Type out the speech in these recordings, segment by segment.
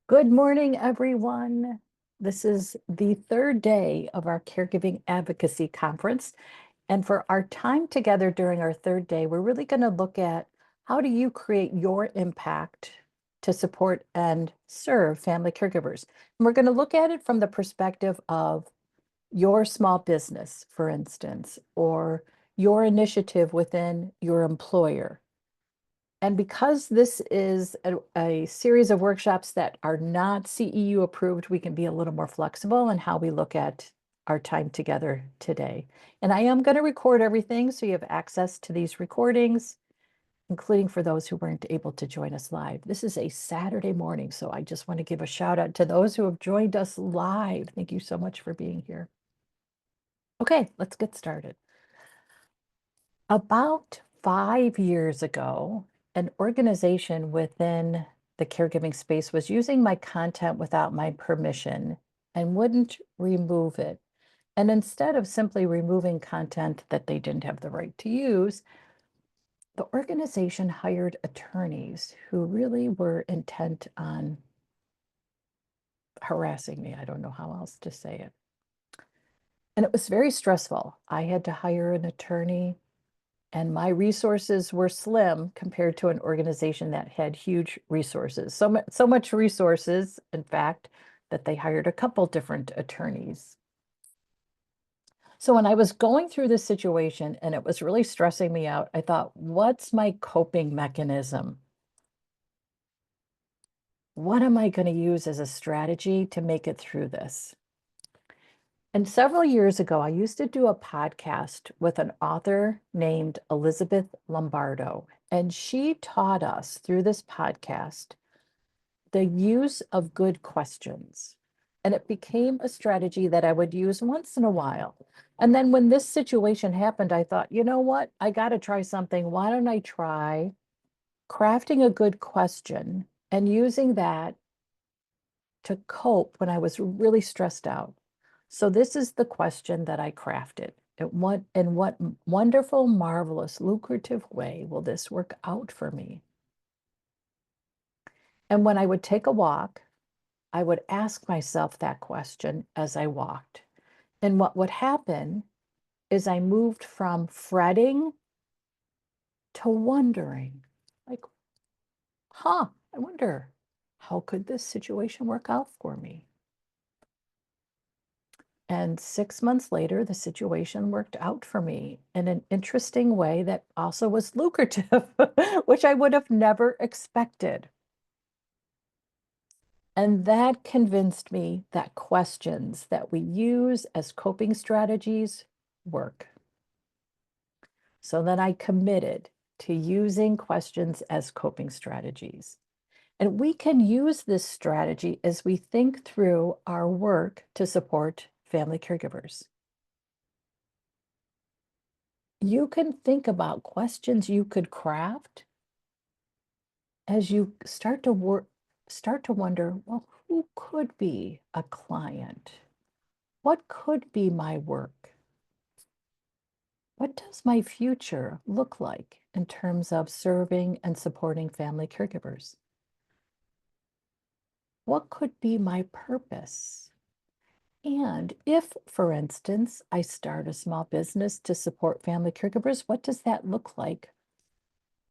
Good morning, everyone. This is the third day of our Caregiving Advocacy Conference. And for our time together during our third day, we're really going to look at how do you create your impact to support and serve family caregivers. And we're going to look at it from the perspective of your small business, for instance, or your initiative within your employer. And because this is a series of workshops that are not CEU approved, we can be a little more flexible in how we look at our time together today. And I am going to record everything so you have access to these recordings, including for those who weren't able to join us live. This is a Saturday morning, so I just want to give a shout out to those who have joined us live. Thank you so much for being here. Okay, let's get started. About 5 years ago, an organization within the caregiving space was using my content without my permission and wouldn't remove it. And instead of simply removing content that they didn't have the right to use, the organization hired attorneys who really were intent on harassing me. I don't know how else to say it. And it was very stressful. I had to hire an attorney, and my resources were slim compared to an organization that had huge resources. So much resources, in fact, that they hired a couple different attorneys. So when I was going through this situation and it was really stressing me out, I thought, what's my coping mechanism? What am I going to use as a strategy to make it through this? And several years ago, I used to do a podcast with an author named Elizabeth Lombardo, and she taught us through this podcast the use of good questions. And it became a strategy that I would use once in a while. And then when this situation happened, I thought, you know what? I got to try something. Why don't I try crafting a good question and using that to cope when I was really stressed out? So this is the question that I crafted. In what wonderful, marvelous, lucrative way will this work out for me? And when I would take a walk, I would ask myself that question as I walked. And what would happen is I moved from fretting to wondering, like, I wonder, how could this situation work out for me? And 6 months later, the situation worked out for me in an interesting way that also was lucrative, which I would have never expected. And that convinced me that questions that we use as coping strategies work. So then I committed to using questions as coping strategies. And we can use this strategy as we think through our work to support family caregivers. You can think about questions you could craft as you start to wonder, well, who could be a client? What could be my work? What does my future look like in terms of serving and supporting family caregivers? What could be my purpose? And if, for instance, I start a small business to support family caregivers, what does that look like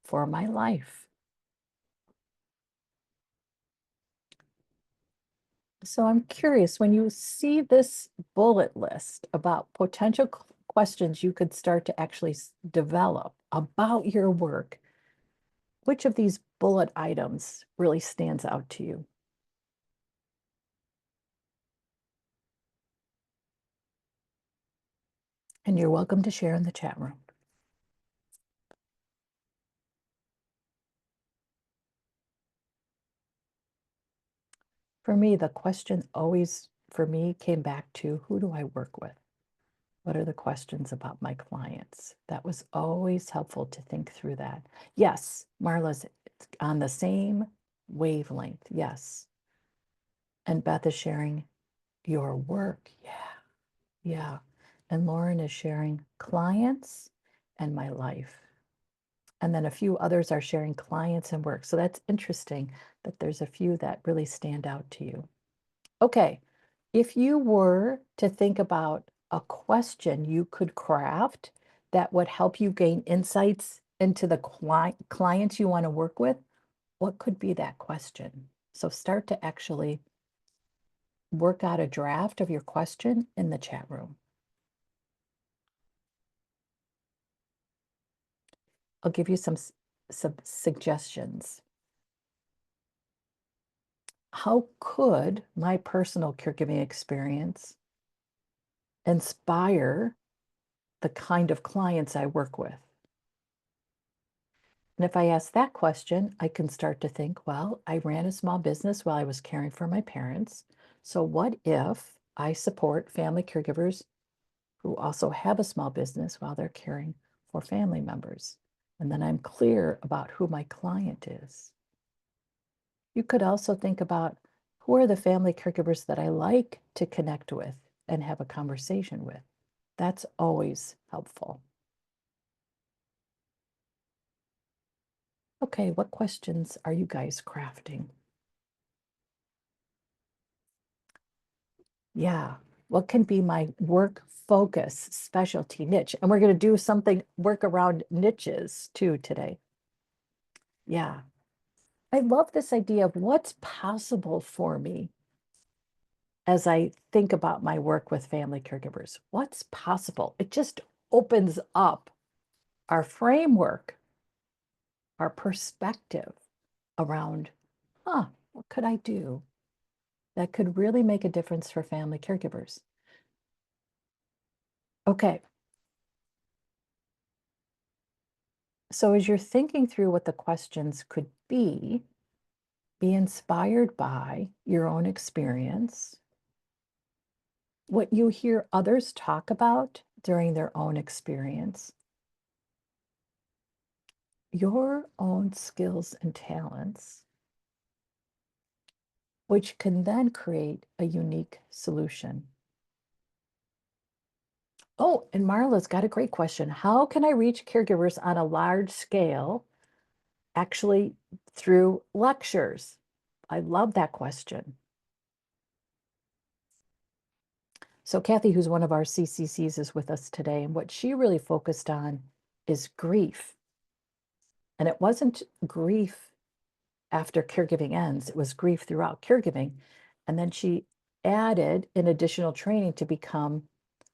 for my life? So I'm curious, when you see this bullet list about potential questions you could start to actually develop about your work, which of these bullet items really stands out to you? And you're welcome to share in the chat room. For me, the question always, for me, came back to who do I work with? What are the questions about my clients? That was always helpful to think through that. Yes, Marla's on the same wavelength. Yes. And Beth is sharing your work. Yeah. Yeah. And Lauren is sharing clients and my life. And then a few others are sharing clients and work. So that's interesting that there's a few that really stand out to you. Okay, if you were to think about a question you could craft that would help you gain insights into the clients you want to work with, what could be that question? So start to actually work out a draft of your question in the chat room. I'll give you some suggestions. How could my personal caregiving experience inspire the kind of clients I work with? And if I ask that question, I can start to think, well, I ran a small business while I was caring for my parents. So what if I support family caregivers who also have a small business while they're caring for family members? And then I'm clear about who my client is. You could also think about, who are the family caregivers that I like to connect with and have a conversation with? That's always helpful. Okay, what questions are you guys crafting? Yeah, what can be my work focus, specialty, niche? And we're going to do something, work around niches too today. Yeah, I love this idea of what's possible for me as I think about my work with family caregivers. What's possible? It just opens up our framework, our perspective around, what could I do that could really make a difference for family caregivers? Okay. So as you're thinking through what the questions could be inspired by your own experience, what you hear others talk about during their own experience, your own skills and talents, which can then create a unique solution. Oh, and Marla's got a great question. How can I reach caregivers on a large scale, actually through lectures? I love that question. So Kathy, who's one of our CCCs, is with us today, and what she really focused on is grief. And it wasn't grief after caregiving ends, it was grief throughout caregiving. And then she added an additional training to become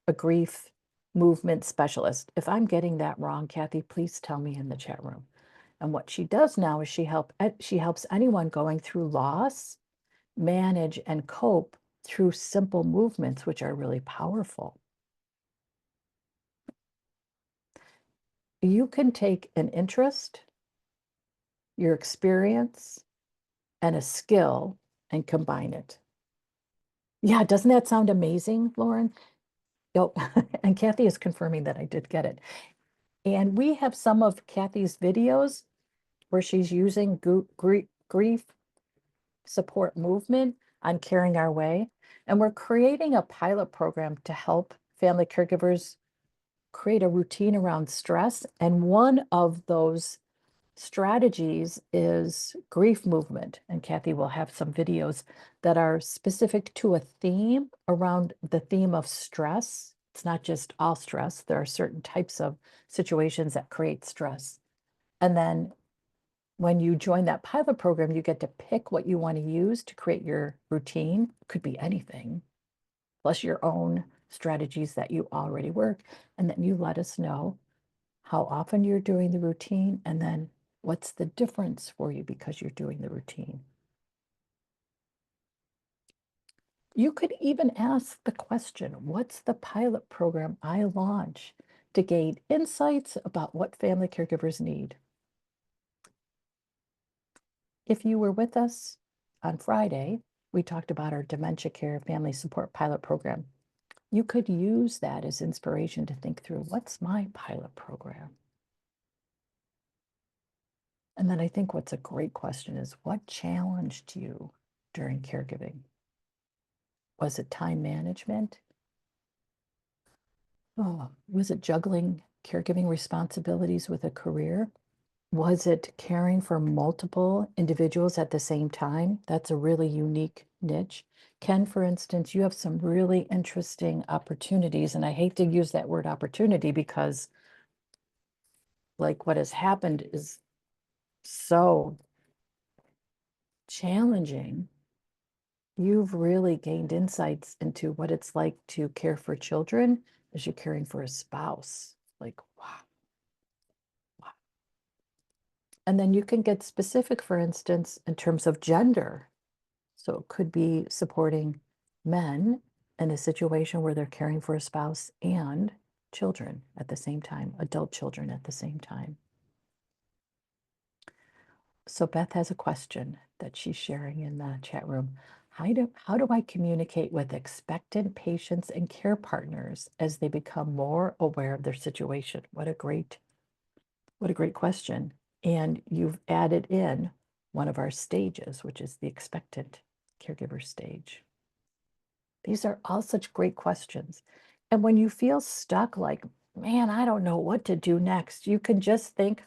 a grief movement specialist. If I'm getting that wrong, Kathy, please tell me in the chat room. And what she does now is she helps anyone going through loss manage and cope through simple movements, which are really powerful. You can take an interest, your experience, and a skill and combine it. Yeah, doesn't that sound amazing, Lauren? Oh, and Kathy is confirming that I did get it. And we have some of Kathy's videos where she's using grief support movement on Caring Our Way. And we're creating a pilot program to help family caregivers create a routine around stress. And one of those strategies is grief movement. And Kathy will have some videos that are specific to a theme around the theme of stress. It's not just all stress. There are certain types of situations that create stress. And then when you join that pilot program, you get to pick what you want to use to create your routine. It could be anything, plus your own strategies that you already work. And then you let us know how often you're doing the routine, and then what's the difference for you because you're doing the routine. You could even ask the question, what's the pilot program I launch to gain insights about what family caregivers need? If you were with us on Friday, we talked about our dementia care family support pilot program. You could use that as inspiration to think through, what's my pilot program? And then I think what's a great question is, what challenged you during caregiving? Was it time management? Oh, was it juggling caregiving responsibilities with a career? Was it caring for multiple individuals at the same time? That's a really unique niche. Ken, for instance, you have some really interesting opportunities, and I hate to use that word opportunity because like what has happened is so challenging. You've really gained insights into what it's like to care for children as you're caring for a spouse. Like, wow. Wow. And then you can get specific, for instance, in terms of gender. So it could be supporting men in a situation where they're caring for a spouse and children at the same time, adult children at the same time. So Beth has a question that she's sharing in the chat room. How do I communicate with expectant patients and care partners as they become more aware of their situation? What a great question. And you've added in one of our stages, which is the expectant caregiver stage. These are all such great questions. And when you feel stuck, like, man, I don't know what to do next, you can just think,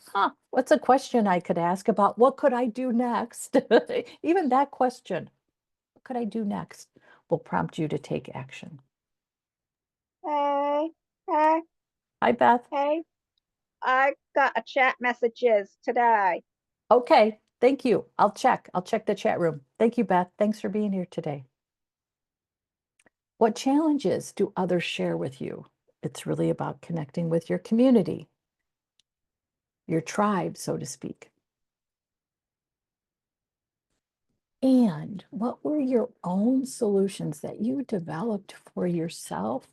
what's a question I could ask about what could I do next? Even that question, what could I do next, will prompt you to take action. Hey, hey, Hi, Beth. hey. I got a chat messages today. Okay, thank you. I'll check. I'll check the chat room. Thank you, Beth. Thanks for being here today. What challenges do others share with you? It's really about connecting with your community, your tribe, so to speak. And what were your own solutions that you developed for yourself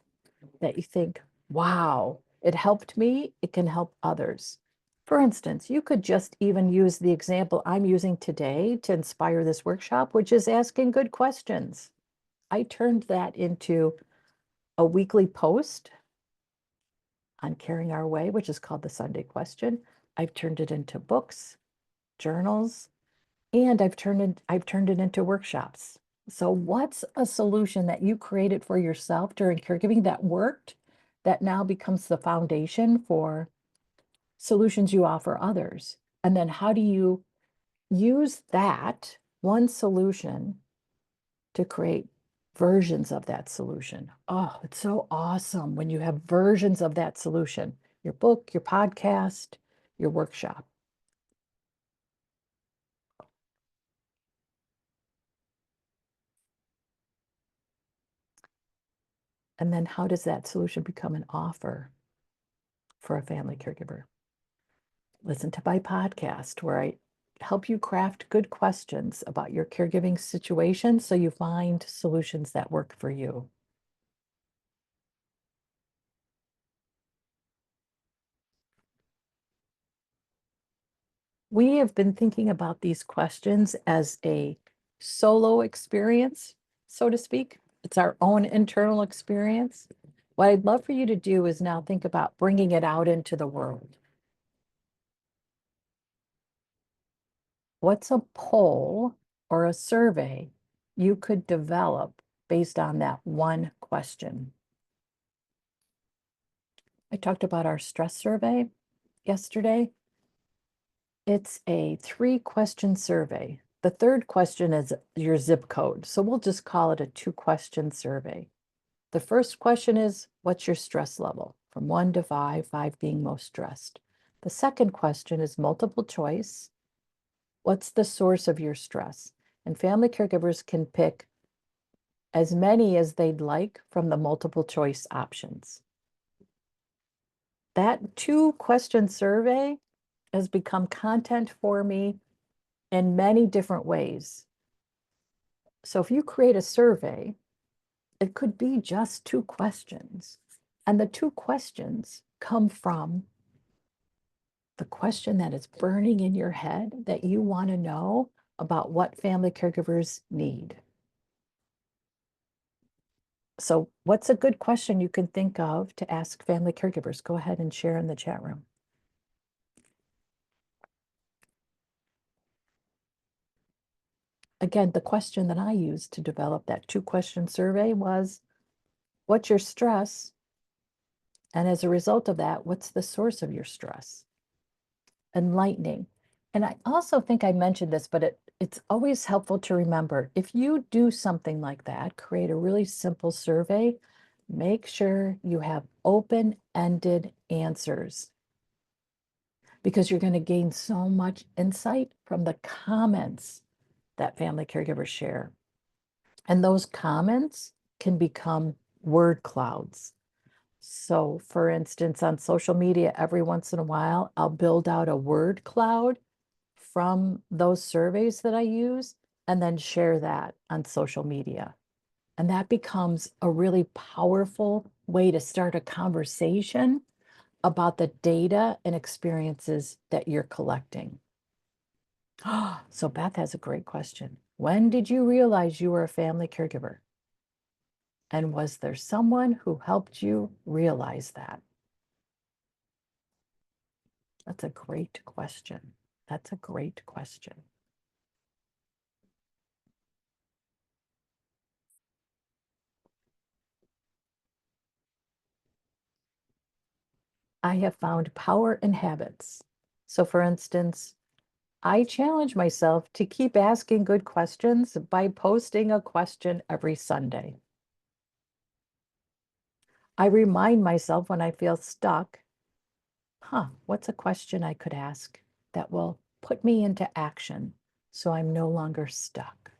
that you think, wow, it helped me, it can help others? For instance, you could just even use the example I'm using today to inspire this workshop, which is asking good questions. I turned that into a weekly post on Caring Our Way, which is called the Sunday Question. I've turned it into books, journals, and I've turned it into workshops. So what's a solution that you created for yourself during caregiving that worked, that now becomes the foundation for solutions you offer others? And then how do you use that one solution to create versions of that solution? Oh, it's so awesome when you have versions of that solution, your book, your podcast, your workshop. And then how does that solution become an offer for a family caregiver? Listen to my podcast where I help you craft good questions about your caregiving situation so you find solutions that work for you. We have been thinking about these questions as a solo experience, so to speak. It's our own internal experience. What I'd love for you to do is now think about bringing it out into the world. What's a poll or a survey you could develop based on that one question? I talked about our stress survey yesterday. It's a 3-question survey. The third question is your zip code. So we'll just call it a 2-question survey. The first question is, what's your stress level? From 1 to 5, 5 being most stressed. The second question is multiple choice. What's the source of your stress? And family caregivers can pick as many as they'd like from the multiple choice options. That 2-question survey has become content for me in many different ways. So if you create a survey, it could be just 2 questions. And the 2 questions come from the question that is burning in your head that you want to know about what family caregivers need. So what's a good question you can think of to ask family caregivers? Go ahead and share in the chat room. Again, the question that I used to develop that 2-question survey was, what's your stress? And as a result of that, what's the source of your stress? enlightening. And I also think I mentioned this, but it's always helpful to remember if you do something like that, create a really simple survey, make sure you have open-ended answers because you're going to gain so much insight from the comments that family caregivers share. And those comments can become word clouds. So, for instance, on social media, every once in a while, I'll build out a word cloud from those surveys that I use and then share that on social media. And that becomes a really powerful way to start a conversation about the data and experiences that you're collecting. So, Beth has a great question. When did you realize you were a family caregiver? And was there someone who helped you realize that? That's a great question. That's a great question. I have found power in habits. So, for instance, I challenge myself to keep asking good questions by posting a question every Sunday. I remind myself when I feel stuck, what's a question I could ask that will put me into action so I'm no longer stuck?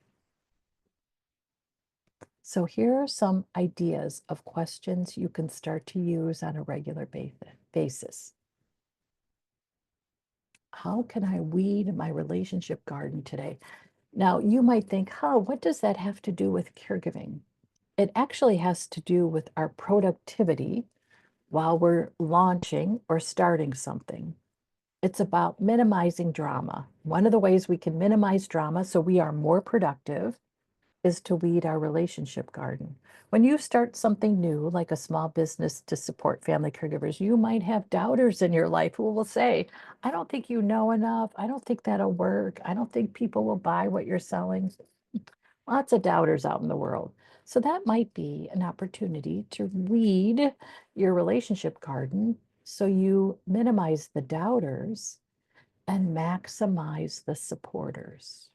So here are some ideas of questions you can start to use on a regular basis. How can I weed my relationship garden today? Now, you might think, what does that have to do with caregiving? It actually has to do with our productivity while we're launching or starting something. It's about minimizing drama. One of the ways we can minimize drama so we are more productive is to weed our relationship garden. When you start something new, like a small business to support family caregivers, you might have doubters in your life who will say, I don't think you know enough. I don't think that'll work. I don't think people will buy what you're selling. Lots of doubters out in the world. So that might be an opportunity to weed your relationship garden so you minimize the doubters and maximize the supporters.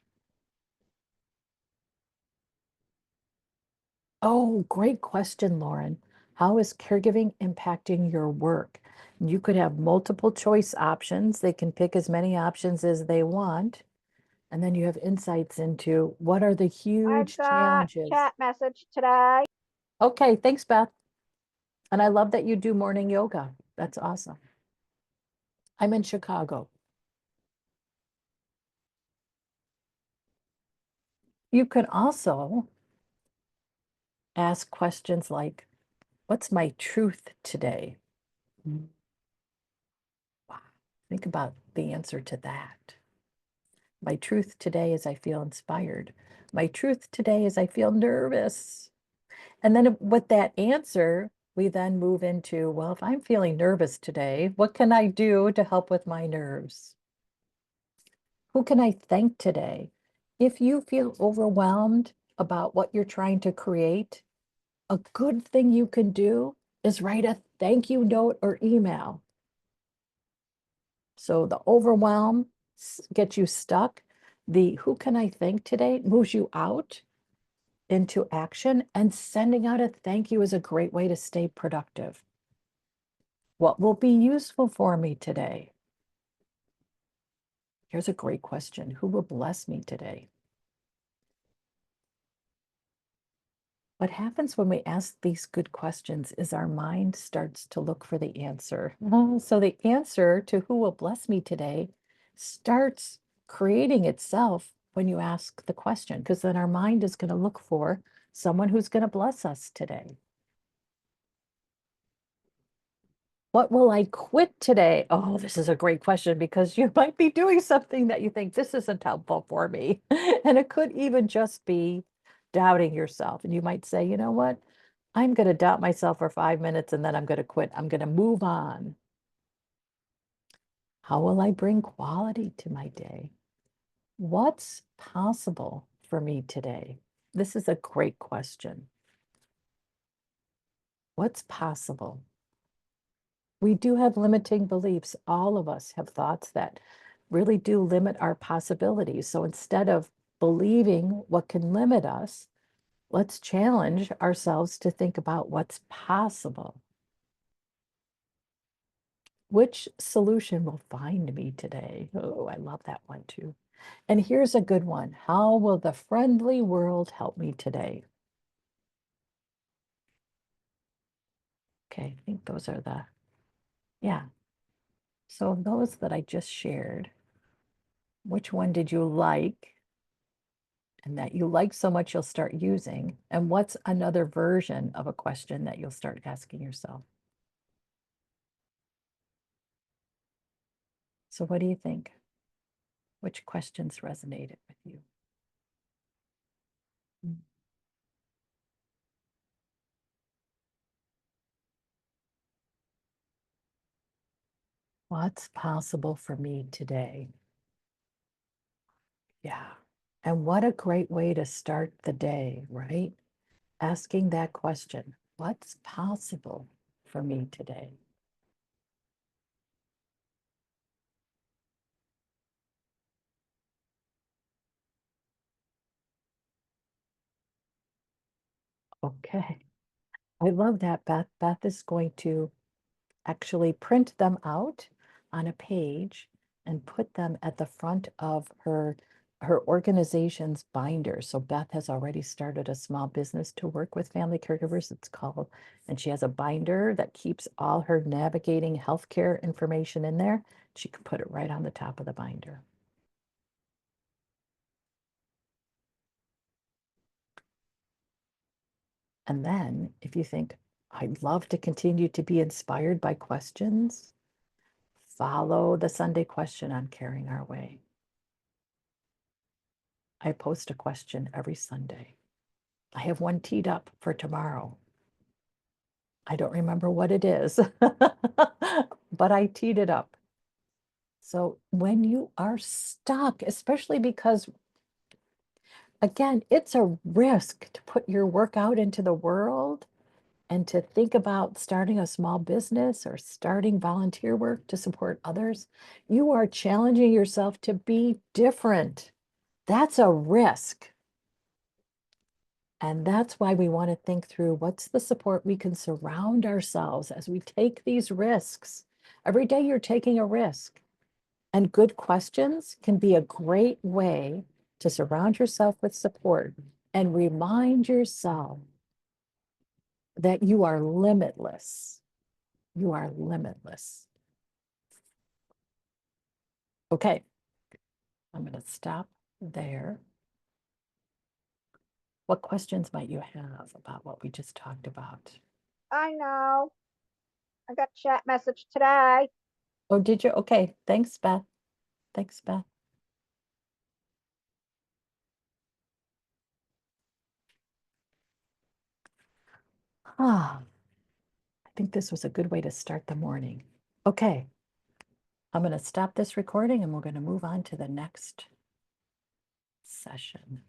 Oh, great question, Lauren. How is caregiving impacting your work? You could have multiple choice options. They can pick as many options as they want. And then you have insights into what are the I huge got challenges. chat message today. Okay, thanks, Beth. And I love that you do morning yoga. That's awesome. I'm in Chicago. You can also ask questions like, what's my truth today? Wow. Think about the answer to that. My truth today is I feel inspired. My truth today is I feel nervous. And then with that answer, we then move into, well, if I'm feeling nervous today, what can I do to help with my nerves? Who can I thank today? If you feel overwhelmed about what you're trying to create, a good thing you can do is write a thank you note or email. So the overwhelm gets you stuck. The who can I thank today moves you out into action, and sending out a thank you is a great way to stay productive. What will be useful for me today? Here's a great question. Who will bless me today? What happens when we ask these good questions is our mind starts to look for the answer. So the answer to who will bless me today starts creating itself when you ask the question, because then our mind is going to look for someone who's going to bless us today. What will I quit today? Oh, this is a great question because you might be doing something that you think this isn't helpful for me. And it could even just be doubting yourself. And you might say, you know what? I'm going to doubt myself for 5 minutes and then I'm going to quit. I'm going to move on. How will I bring quality to my day? What's possible for me today? This is a great question. What's possible? We do have limiting beliefs. All of us have thoughts that really do limit our possibilities. So instead of believing what can limit us, let's challenge ourselves to think about what's possible. Which solution will find me today? Oh, I love that one too. And here's a good one. How will the friendly world help me today? Okay, I think those are yeah. So of those that I just shared, which one did you like and that you like so much you'll start using? And what's another version of a question that you'll start asking yourself? So what do you think? Which questions resonated with you? What's possible for me today? Yeah. And what a great way to start the day, right? Asking that question, what's possible for me today? Okay. I love that, Beth. Beth is going to actually print them out on a page and put them at the front of her organization's binder. So Beth has already started a small business to work with family caregivers. It's called, and she has a binder that keeps all her navigating healthcare information in there. She can put it right on the top of the binder. And then if you think, I'd love to continue to be inspired by questions, follow the Sunday question on Caring Our Way. I post a question every Sunday. I have one teed up for tomorrow. I don't remember what it is, but I teed it up. So when you are stuck, especially because, again, it's a risk to put your work out into the world and to think about starting a small business or starting volunteer work to support others, you are challenging yourself to be different. That's a risk. And that's why we want to think through what's the support we can surround ourselves as we take these risks. Every day you're taking a risk. And good questions can be a great way to surround yourself with support and remind yourself that you are limitless. You are limitless. Okay, I'm going to stop there. What questions might you have about what we just talked about? I know. I got a chat message today. Oh, did you? Okay, thanks, Beth. Thanks, Beth. Ah, I think this was a good way to start the morning. Okay, I'm going to stop this recording and we're going to move on to the next session.